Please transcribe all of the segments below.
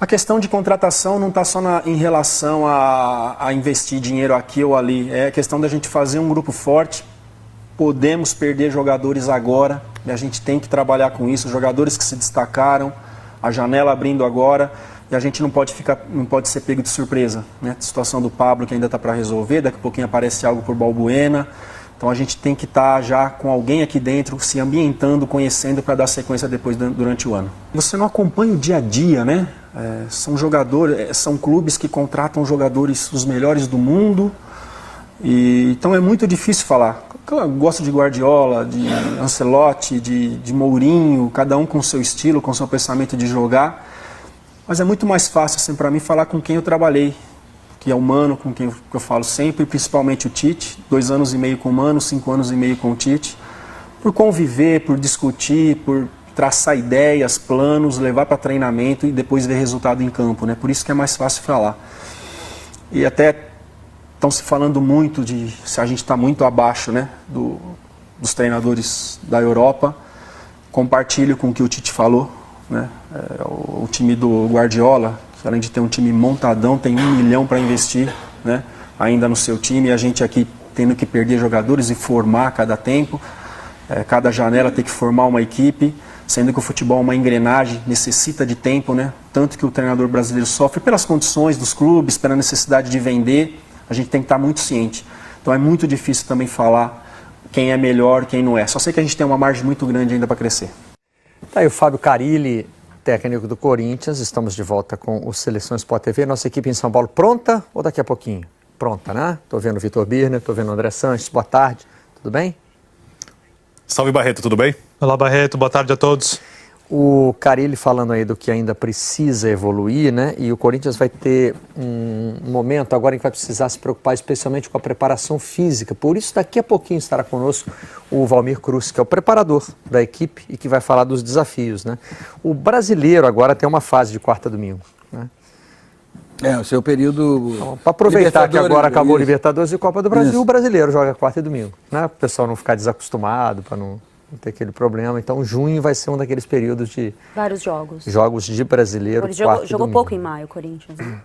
A questão de contratação não está só em relação a investir dinheiro aqui ou ali. É questão da gente fazer um grupo forte. Podemos perder jogadores agora. E a gente tem que trabalhar com isso. Jogadores que se destacaram, a janela abrindo agora. E a gente não pode ser pego de surpresa, né? A situação do Pablo que ainda está para resolver. Daqui a pouquinho aparece algo por Balbuena. Então a gente tem que estar já com alguém aqui dentro, se ambientando, conhecendo para dar sequência depois durante o ano. Você não acompanha o dia a dia, né? São jogadores, são clubes que contratam jogadores os melhores do mundo. Então é muito difícil falar. Eu gosto de Guardiola, de Ancelotti, de Mourinho, cada um com o seu estilo, com o seu pensamento de jogar. Mas é muito mais fácil assim, para mim falar com quem eu trabalhei, que é o Mano, com quem eu falo sempre, principalmente o Tite, 2 anos e meio com o Mano, 5 anos e meio com o Tite, por conviver, por discutir, por traçar ideias, planos, levar para treinamento e depois ver resultado em campo, né? Por isso que é mais fácil falar. E até estão se falando muito de se a gente está muito abaixo, né, dos treinadores da Europa. Compartilho com o que o Tite falou, né? O time do Guardiola, que além de ter um time montadão, tem 1 milhão para investir, né, ainda no seu time, e a gente aqui tendo que perder jogadores e formar a cada tempo, cada janela tem que formar uma equipe, sendo que o futebol é uma engrenagem, necessita de tempo, né, tanto que o treinador brasileiro sofre pelas condições dos clubes, pela necessidade de vender, a gente tem que estar muito ciente. Então é muito difícil também falar quem é melhor, quem não é. Só sei que a gente tem uma margem muito grande ainda para crescer. Tá aí o Fábio Carille, técnico do Corinthians. Estamos de volta com o Seleção Sport TV. Nossa equipe em São Paulo pronta ou daqui a pouquinho? Pronta, né? Estou vendo o Vitor Birner, estou vendo o André Sanches. Boa tarde, tudo bem? Salve, Barreto, tudo bem? Olá, Barreto, boa tarde a todos. O Carille falando aí do que ainda precisa evoluir, né? E o Corinthians vai ter um momento agora em que vai precisar se preocupar especialmente com a preparação física. Por isso, daqui a pouquinho estará conosco o Valmir Cruz, que é o preparador da equipe e que vai falar dos desafios, né? O brasileiro agora tem uma fase de quarta a domingo, né? O seu período... Então, para aproveitar que agora acabou o Libertadores e Copa do Brasil, Isso. o brasileiro joga quarta e domingo, né? Para o pessoal não ficar desacostumado, para não ter aquele problema. Então, junho vai ser um daqueles períodos de... Vários jogos. Jogos de brasileiro, Jogou pouco em maio, o Corinthians, né?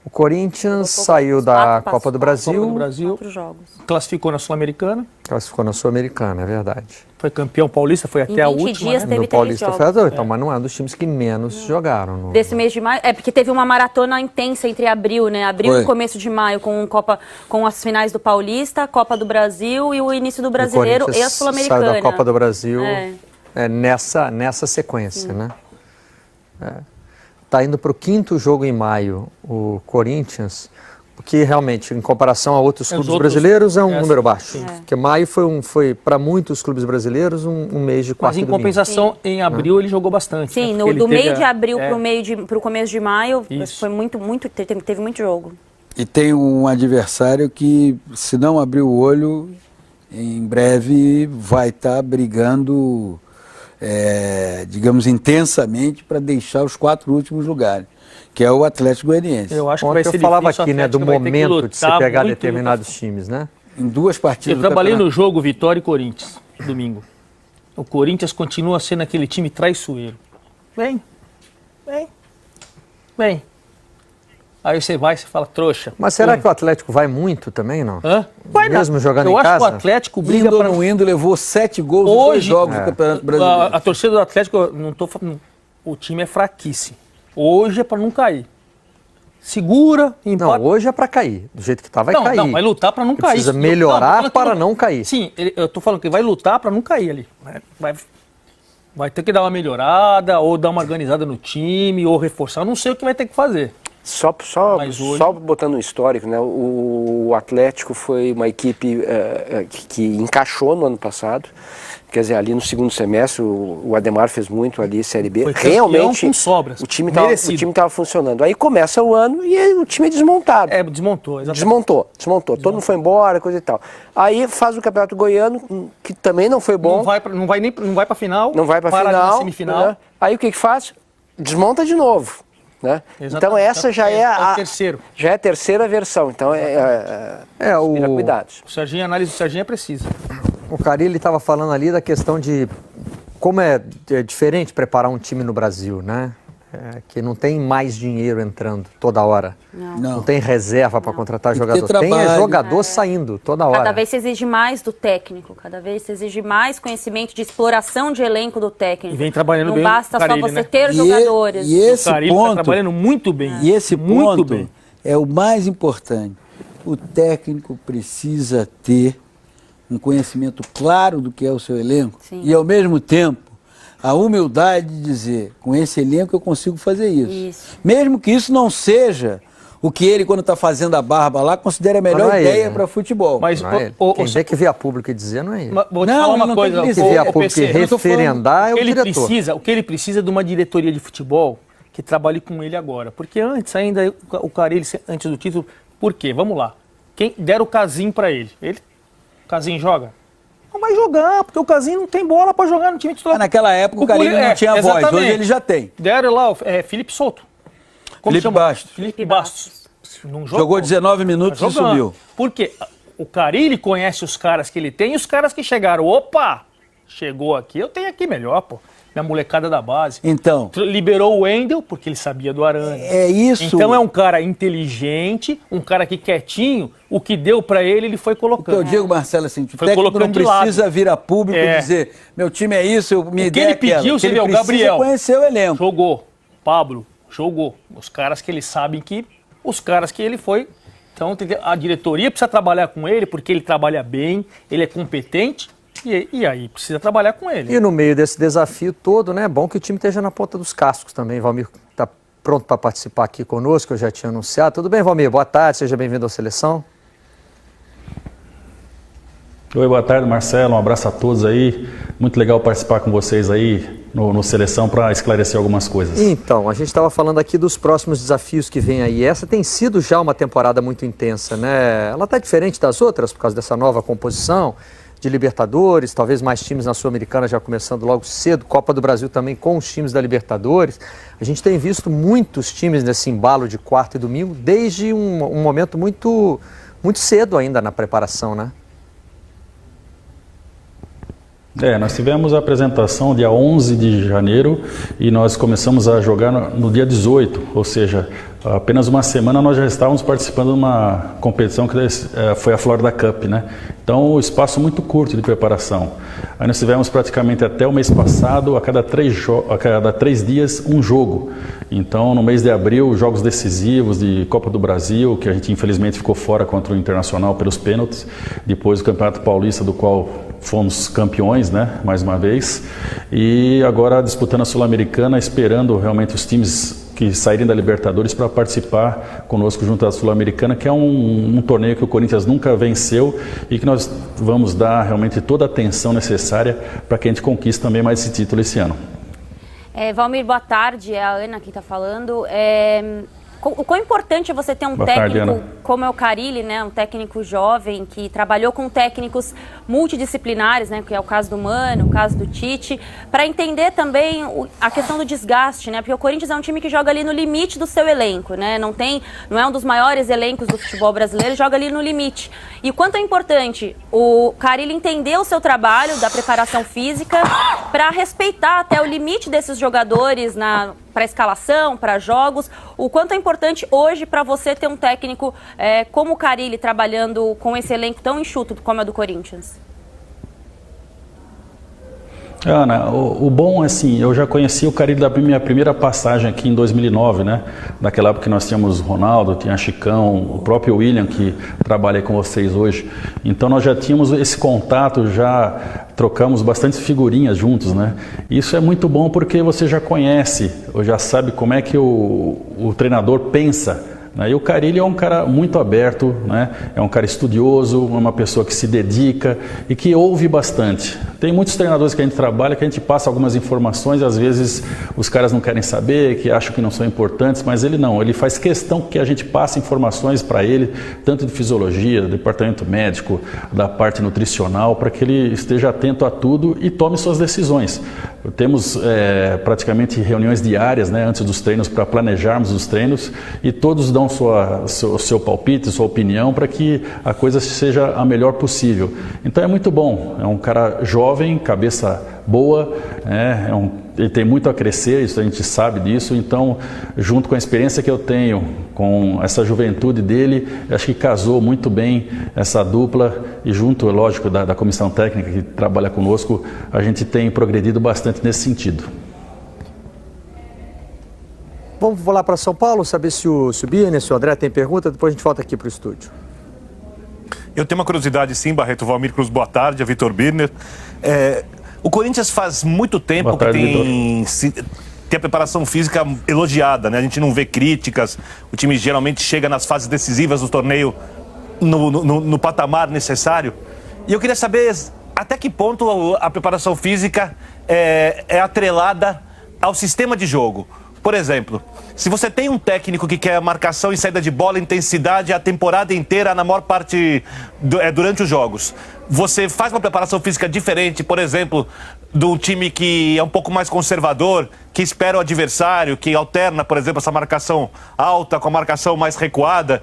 O Corinthians saiu da Copa do Brasil. 4 jogos. Classificou na Sul-Americana. Classificou na Sul-Americana, é verdade. Foi campeão paulista, foi até a 20 última. dias Né? teve No Paulista 3 foi jogos. a então, mas não é um dos times que menos jogaram. Desse mês de maio, porque teve uma maratona intensa entre abril, né? Abril Foi. e começo de maio, com as finais do Paulista, Copa do Brasil e o início do O Brasileiro e a Corinthians Sul-Americana. saiu da Copa do Brasil É. nessa sequência, né? Tá indo para o 5º jogo em maio, o Corinthians, o que realmente, em comparação a outros clubes brasileiros, é um número baixo. Porque maio foi para muitos clubes brasileiros, um mês de quarta Mas em e domingo. compensação, em abril ele jogou bastante. Sim, né? Porque ele do teve meio de abril para o começo de maio, Isso. foi teve muito jogo. E tem um adversário que, se não abrir o olho, em breve vai estar brigando, digamos, intensamente para deixar os 4 últimos lugares, que é o Atlético Goianiense. Eu acho que Ontem vai ser eu falava difícil, aqui, o né, do Atlético vai ter que momento de você lutar pegar muito, determinados times, né? Em 2 partidas Eu do trabalhei no campeonato. jogo Vitória e Corinthians, domingo. O Corinthians continua sendo aquele time traiçoeiro. Vem. Aí você vai e fala, trouxa. Mas será que o Atlético vai muito também, não? Hã? Vai Mesmo não. jogando Eu em acho casa? que o Atlético briga Indo ou para não indo, levou 7 gols em 2 Hoje, jogos do Campeonato Brasileiro. a torcida do Atlético, eu não tô falando, o time é fraquíssimo. Hoje é para não cair. Segura, empata. Não, hoje é para cair. Do jeito que tá, vai cair. Não, vai lutar para não cair. Precisa Não, melhorar tô falando que para não cair. Sim, eu tô falando que vai lutar para não cair ali. Vai ter que dar uma melhorada, ou dar uma organizada no time, ou reforçar. Eu não sei o que vai ter que fazer. Só Mas hoje- botando um histórico, né? O Atlético foi uma equipe que encaixou no ano passado. Quer dizer, ali no segundo semestre, o Ademar fez muito ali, Série B. Foi campeão Realmente, com sobras. o time Merecido. estava funcionando. Aí começa o ano e o time é desmontado. Desmontou, exatamente. Desmontou. Todo mundo foi embora, coisa e tal. Aí faz o Campeonato Goiano, que também não foi bom. Não vai para final. Não vai para para final. na semifinal. Né? Aí o que faz? Desmonta de novo. Né? Exatamente. Então essa já é o terceiro. Já é a terceira versão. Então tira cuidados. A análise do Serginho é precisa. O Carille estava falando ali da questão de como é diferente preparar um time no Brasil, né? Que não tem mais dinheiro entrando toda hora. Não tem reserva para contratar jogador. Tem jogador saindo toda hora. Cada vez se exige mais do técnico, cada vez se exige mais conhecimento de exploração de elenco do técnico. E vem trabalhando não bem. Não basta Carilli, só você né? ter jogadores. E esse o Carilli ponto, está trabalhando muito bem. E esse muito ponto bem. é o mais importante. O técnico precisa ter um conhecimento claro do que é o seu elenco. Sim. E, ao mesmo tempo, a humildade de dizer, com esse elenco eu consigo fazer isso. Mesmo que isso não seja o que ele, quando está fazendo a barba lá, considera a melhor ideia para futebol. Mas quem tem que vir a público e dizer não é ele. Vou te falar uma coisa. Quem tem que vir a público e referendar é o diretor. O que ele precisa é de uma diretoria de futebol que trabalhe com ele agora. Porque antes ainda, o Carilli, antes do título, por quê? Vamos lá. Quem deram o Casim para ele? O Casim joga? Não vai jogar, porque o Casim não tem bola para jogar no time titular. Naquela época o Carilli não tinha voz, hoje ele já tem. Deram lá, Felipe Souto. Felipe Bastos. Felipe Bastos. Não jogou 19 minutos e subiu. Por quê? O Carilli conhece os caras que ele tem e os caras que chegaram. Opa, chegou aqui, eu tenho aqui melhor, pô. Minha molecada da base. Então. Liberou o Wendel, porque ele sabia do Arana. É isso. Então é um cara inteligente, um cara que quietinho, o que deu pra ele, ele foi colocando. O que eu digo, Marcelo, assim, o foi técnico não precisa vir a público e dizer, meu time é isso, minha ideia é aquela. O que ele pediu, você viu, o Gabriel. Conheceu o elenco. Jogou. Pablo, jogou. Os caras que ele sabe que... Os caras que ele foi... Então a diretoria precisa trabalhar com ele, porque ele trabalha bem, ele é competente... E aí precisa trabalhar com ele. E no meio desse desafio todo, né, é bom que o time esteja na ponta dos cascos também. Valmir está pronto para participar aqui conosco, eu já tinha anunciado. Tudo bem, Valmir? Boa tarde, seja bem-vindo à Seleção. Oi, boa tarde, Marcelo. Um abraço a todos aí. Muito legal participar com vocês aí no Seleção para esclarecer algumas coisas. Então, a gente estava falando aqui dos próximos desafios que vem aí. Essa tem sido já uma temporada muito intensa, né? Ela está diferente das outras por causa dessa nova composição de Libertadores, talvez mais times na Sul-Americana já começando logo cedo, Copa do Brasil também com os times da Libertadores. A gente tem visto muitos times nesse embalo de quarta e domingo, desde um momento muito cedo ainda na preparação, né? Nós tivemos a apresentação dia 11 de janeiro e nós começamos a jogar no dia 18, ou seja, apenas uma semana nós já estávamos participando de uma competição que foi a Florida Cup, né? Então, um espaço muito curto de preparação. Aí nós tivemos praticamente até o mês passado, a cada 3 dias, um jogo. Então, no mês de abril, jogos decisivos de Copa do Brasil, que a gente infelizmente ficou fora contra o Internacional pelos pênaltis, depois o Campeonato Paulista, do qual fomos campeões, né, mais uma vez, e agora disputando a Sul-Americana, esperando realmente os times que saírem da Libertadores para participar conosco junto à Sul-Americana, que é um torneio que o Corinthians nunca venceu e que nós vamos dar realmente toda a atenção necessária para que a gente conquiste também mais esse título esse ano. Valmir, boa tarde, é a Ana que está falando. O quão importante é você ter um técnico como é o Carilli, né, um técnico jovem que trabalhou com técnicos multidisciplinares, né, que é o caso do Mano, o caso do Tite, para entender também a questão do desgaste, né, porque o Corinthians é um time que joga ali no limite do seu elenco, né, não é um dos maiores elencos do futebol brasileiro, joga ali no limite. E o quanto é importante o Carilli entender o seu trabalho da preparação física para respeitar até o limite desses jogadores para escalação, para jogos, o quanto é importante hoje para você ter um técnico como o Carilli trabalhando com esse elenco tão enxuto como é o do Corinthians? Ana, o bom é assim, eu já conheci o Carilli da minha primeira passagem aqui em 2009, né? Naquela época que nós tínhamos Ronaldo, tinha Chicão, o próprio William, que trabalha com vocês hoje. Então nós já tínhamos esse contato, já trocamos bastante figurinhas juntos, né? Isso é muito bom porque você já conhece, ou já sabe como é que o treinador pensa. E o Carilli é um cara muito aberto, né? É um cara estudioso, uma pessoa que se dedica e que ouve bastante. Tem muitos treinadores que a gente trabalha, que a gente passa algumas informações, às vezes os caras não querem saber, que acham que não são importantes, mas ele não, ele faz questão que a gente passe informações para ele, tanto de fisiologia, do departamento médico, da parte nutricional, para que ele esteja atento a tudo e tome suas decisões. Temos praticamente reuniões diárias, né, antes dos treinos, para planejarmos os treinos, e todos dão seu palpite, sua opinião, para que a coisa seja a melhor possível. Então é muito bom, é um cara jovem, cabeça boa, ele tem muito a crescer, isso a gente sabe disso, então, junto com a experiência que eu tenho, com essa juventude dele, acho que casou muito bem essa dupla e junto, lógico, da comissão técnica que trabalha conosco, a gente tem progredido bastante nesse sentido. Vamos lá para São Paulo, saber se o Birner, se o André tem pergunta, depois a gente volta aqui para o estúdio. Eu tenho uma curiosidade sim, Barreto. Valmir Cruz, boa tarde, a Vitor Birner. O Corinthians faz muito tempo que tem a preparação física elogiada, né? A gente não vê críticas, o time geralmente chega nas fases decisivas do torneio no patamar necessário. E eu queria saber até que ponto a preparação física é atrelada ao sistema de jogo. Por exemplo, se você tem um técnico que quer marcação e saída de bola, intensidade a temporada inteira, na maior parte durante os jogos, você faz uma preparação física diferente, por exemplo, do time que é um pouco mais conservador, que espera o adversário, que alterna, por exemplo, essa marcação alta com a marcação mais recuada.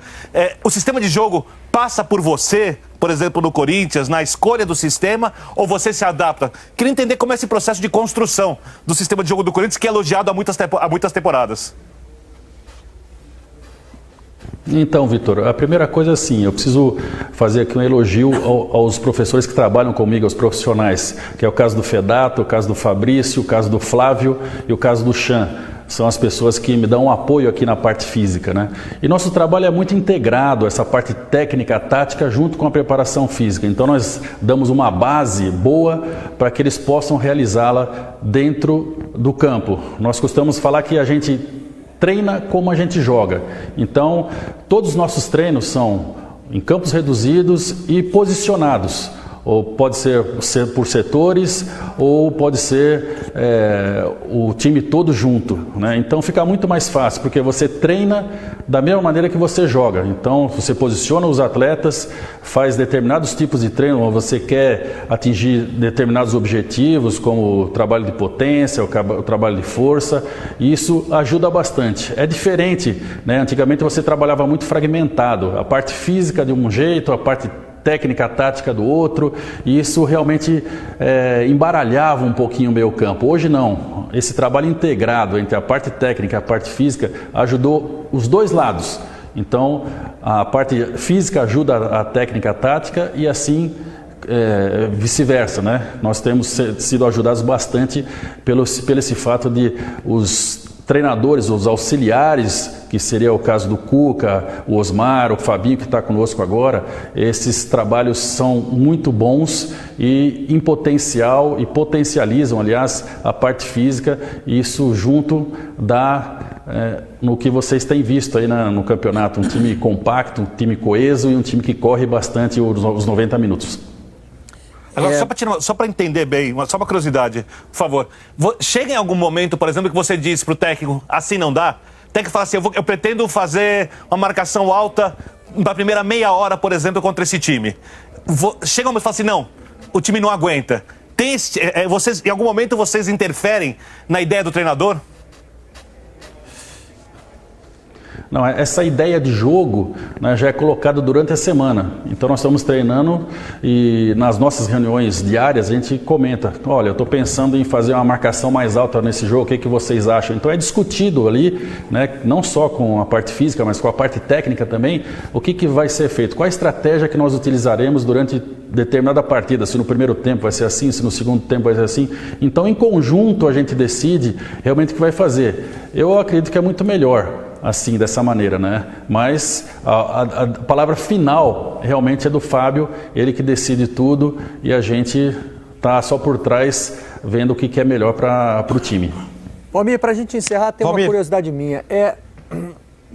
O sistema de jogo passa por você, por exemplo, no Corinthians, na escolha do sistema, ou você se adapta? Queria entender como é esse processo de construção do sistema de jogo do Corinthians, que é elogiado há muitas temporadas. Então, Vitor, a primeira coisa assim, eu preciso fazer aqui um elogio aos professores que trabalham comigo, aos profissionais, que é o caso do Fedato, o caso do Fabrício, o caso do Flávio e o caso do Chan. São as pessoas que me dão um apoio aqui na parte física, né? E nosso trabalho é muito integrado, essa parte técnica, tática, junto com a preparação física. Então nós damos uma base boa para que eles possam realizá-la dentro do campo. Nós costumamos falar que a gente treina como a gente joga. Então, todos os nossos treinos são em campos reduzidos e posicionados. Ou pode ser por setores, ou pode ser o time todo junto, né? Então fica muito mais fácil, porque você treina da mesma maneira que você joga. Então você posiciona os atletas, faz determinados tipos de treino, ou você quer atingir determinados objetivos, como o trabalho de potência, o trabalho de força, e isso ajuda bastante. É diferente, né? Antigamente você trabalhava muito fragmentado, a parte física de um jeito, a parte técnica, tática do outro, e isso realmente embaralhava um pouquinho o meio campo. Hoje não, esse trabalho integrado entre a parte técnica e a parte física ajudou os dois lados. Então, a parte física ajuda a técnica, a tática, e assim vice-versa, né? Nós temos sido ajudados bastante pelo esse fato de os treinadores, os auxiliares, que seria o caso do Cuca, o Osmar, o Fabinho que está conosco agora, esses trabalhos são muito bons e em potencial e potencializam, aliás, a parte física, e isso junto dá no que vocês têm visto aí no campeonato, um time compacto, um time coeso e um time que corre bastante os 90 minutos. Agora, só para entender bem, só uma curiosidade, por favor. Chega em algum momento, por exemplo, que você diz para o técnico, assim não dá? O técnico fala assim, eu pretendo fazer uma marcação alta na primeira meia hora, por exemplo, contra esse time. Chega um momento e fala assim, não, o time não aguenta. Em algum momento vocês interferem na ideia do treinador? Não, essa ideia de jogo, né, já é colocada durante a semana. Então nós estamos treinando e nas nossas reuniões diárias a gente comenta, olha, eu estou pensando em fazer uma marcação mais alta nesse jogo, o que vocês acham? Então é discutido ali, né, não só com a parte física, mas com a parte técnica também, o que vai ser feito, qual a estratégia que nós utilizaremos durante determinada partida, se no primeiro tempo vai ser assim, se no segundo tempo vai ser assim. Então em conjunto a gente decide realmente o que vai fazer. Eu acredito que é muito melhor assim, dessa maneira, né? Mas a palavra final realmente é do Fábio, ele que decide tudo e a gente tá só por trás vendo o que é melhor para o time. Valmir, para a gente encerrar, tem uma curiosidade minha.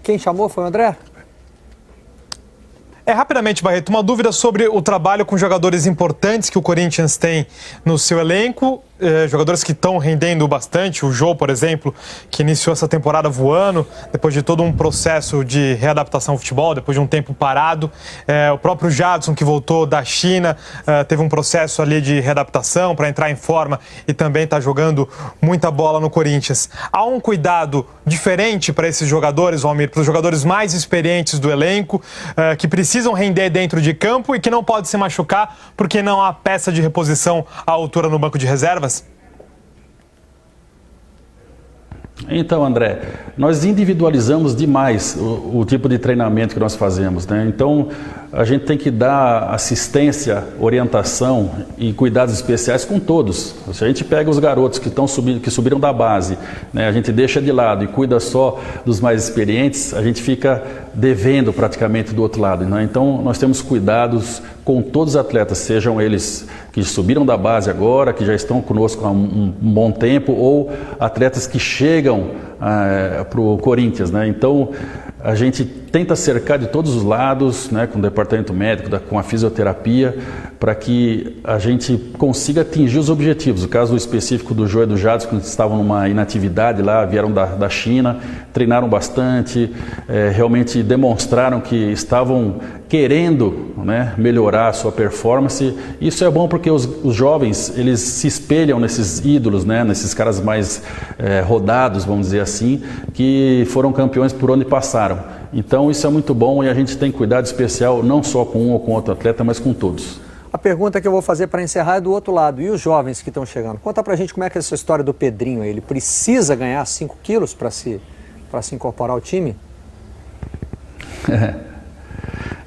Quem chamou foi o André? Rapidamente, Barreto, uma dúvida sobre o trabalho com jogadores importantes que o Corinthians tem no seu elenco, jogadores que estão rendendo bastante, o Jô, por exemplo, que iniciou essa temporada voando, depois de todo um processo de readaptação ao futebol, depois de um tempo parado, o próprio Jadson, que voltou da China, teve um processo ali de readaptação para entrar em forma e também está jogando muita bola no Corinthians. Há um cuidado diferente para esses jogadores, Valmir, para os jogadores mais experientes do elenco, que precisam render dentro de campo e que não pode se machucar porque não há peça de reposição à altura no banco de reservas? Então, André, nós individualizamos demais o tipo de treinamento que nós fazemos, né? Então, a gente tem que dar assistência, orientação e cuidados especiais com todos. Se a gente pega os garotos que subiram da base, né, a gente deixa de lado e cuida só dos mais experientes, a gente fica devendo praticamente do outro lado, né? Então, nós temos cuidados com todos os atletas, sejam eles que subiram da base agora, que já estão conosco há um bom tempo, ou atletas que chegam para o Corinthians, né? Então, a gente tenta cercar de todos os lados, né, com o departamento médico, com a fisioterapia, para que a gente consiga atingir os objetivos. O caso específico do Jô e do Jadson, que estavam numa inatividade lá, vieram da China, treinaram bastante, realmente demonstraram que estavam querendo, né, melhorar a sua performance. Isso é bom porque os jovens, eles se espelham nesses ídolos, né, nesses caras mais rodados, vamos dizer assim, que foram campeões por onde passaram. Então isso é muito bom e a gente tem cuidado especial não só com um ou com outro atleta, mas com todos. A pergunta que eu vou fazer para encerrar é do outro lado. E os jovens que estão chegando? Conta pra gente como é que é essa história do Pedrinho. Ele precisa ganhar 5 quilos para se incorporar ao time?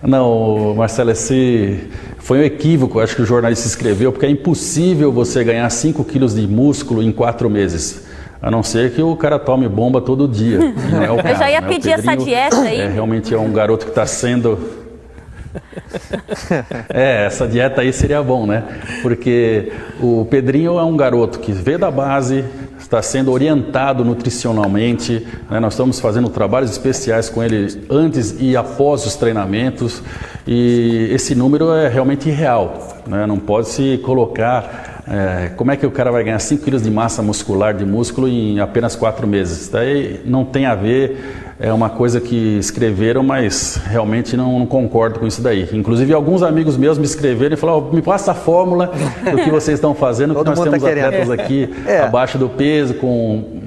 Não, Marcelo, esse foi um equívoco, acho que o jornalista escreveu, porque é impossível você ganhar 5 quilos de músculo em 4 meses. A não ser que o cara tome bomba todo dia. Não é o caso, eu já ia né? pedir essa dieta aí. Realmente é um garoto que está sendo... essa dieta aí seria bom, né? Porque o Pedrinho é um garoto que veio da base, está sendo orientado nutricionalmente, né? Nós estamos fazendo trabalhos especiais com ele antes e após os treinamentos, e esse número é realmente irreal, né? Não pode se colocar... como é que o cara vai ganhar 5 quilos de massa muscular, de músculo, em apenas 4 meses? Daí não tem a ver, é uma coisa que escreveram, mas realmente não concordo com isso daí. Inclusive alguns amigos meus me escreveram e falaram, me passa a fórmula do que vocês estão fazendo, que nós temos atletas aqui abaixo do peso, com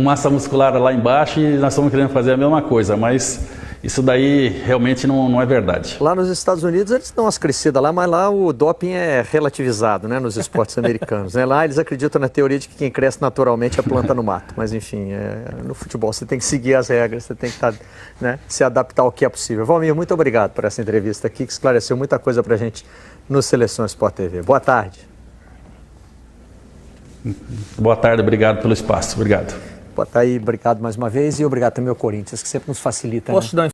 massa muscular lá embaixo, e nós estamos querendo fazer a mesma coisa, mas... Isso daí realmente não é verdade. Lá nos Estados Unidos eles dão umas crescidas lá, mas lá o doping é relativizado, né, nos esportes americanos. Né? Lá eles acreditam na teoria de que quem cresce naturalmente é planta no mato. Mas enfim, no futebol você tem que seguir as regras, você tem que se adaptar ao que é possível. Valmir, muito obrigado por essa entrevista aqui, que esclareceu muita coisa pra gente no Seleção Sport TV. Boa tarde. Boa tarde, obrigado pelo espaço. Obrigado. Boa tarde, obrigado mais uma vez e obrigado também ao Corinthians, que sempre nos facilita. Posso te dar